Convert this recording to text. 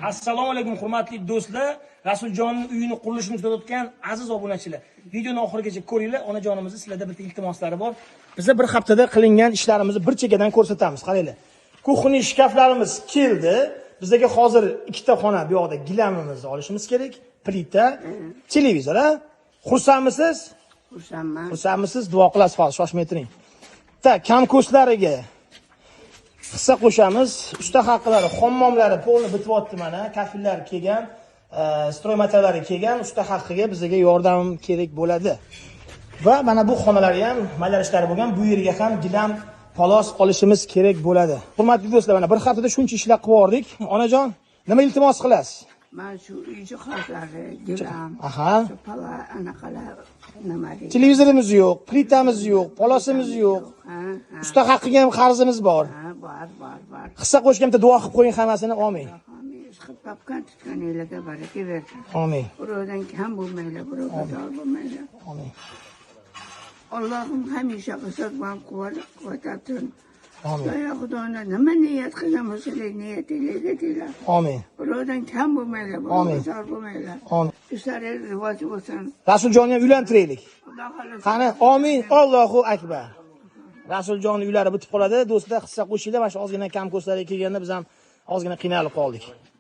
Assalomu alaykum hurmatli do'stlar. Rasuljonning uyini qurilishini kuzatayotgan aziz obunachilar. Videoni oxirigacha ko'ringlar. Onajonimizni sizlarda bitta iltimoslari bor. Bizda bir haftada qilingan ishlarimizni bir chekkadan ko'rsatamiz. Qaranglar. Kuxniy shkaflarimiz keldi. Bizga hozir ikkita xona bu yoqda gilamimizni olishimiz kerak. Plita, televizor, ha? Xursandmisiz? Xursandman. Xursandmisiz? Duo qilasiz, hozir shoshmay turing. Kam ko'slariga hissa qo'shamiz. Usta haqilari, hammomlari polni bityapti mana. Kafillar kelgan, stroy materiallari kelgan, usta haqiga bizga yordam kerak bo'ladi. Va mana bu xonalarga ham maylar ishlari bo'lgan. Bu yerga ham gilam, polos olishimiz kerak bo'ladi. Hurmatli do'stlar, mana bir haftada shuncha ishlar qilib yubordik. Onajon, nima iltimos qilasiz? Men shu uy jihozlari, gilam, Aha. pala anaqalar nima deydi? Televizorimiz yo'q, plitamiz yo'q, polosimiz yo'q. Usta haqiga ham qarzimiz bor. Ha, bor. Hissa qo'shganimda duo qilib qo'ying hammasini. Amin. Amin. Chiqib topgan tutganinglarga baraka bersin. Amin. Birovdan kam bo'lmaylar, birovdan zo'r bo'lmaylar. Amin. Allohim hamisha qisat-quvvat quvvatlasin. Amin. Ya Xudoning nima niyat qilgan bo'lsangiz niyatingizga teglar. Amin. Birovdan kam bo'lmaylar, birovdan zo'r bo'lmaylar. Amin. Ishlaringiz rivoj bo'lsin. Rasuljonni ham uylantiraylik. Xudo xohlasa. Qani, amin. Allohu akbar. Rasuljonning uylari bitib qoladi. Do'stlar, hissa qo'shinglar. Mana shu ozgina kam ko'rsatlarga kelganda biz ham ozgina qiynalib qoldik.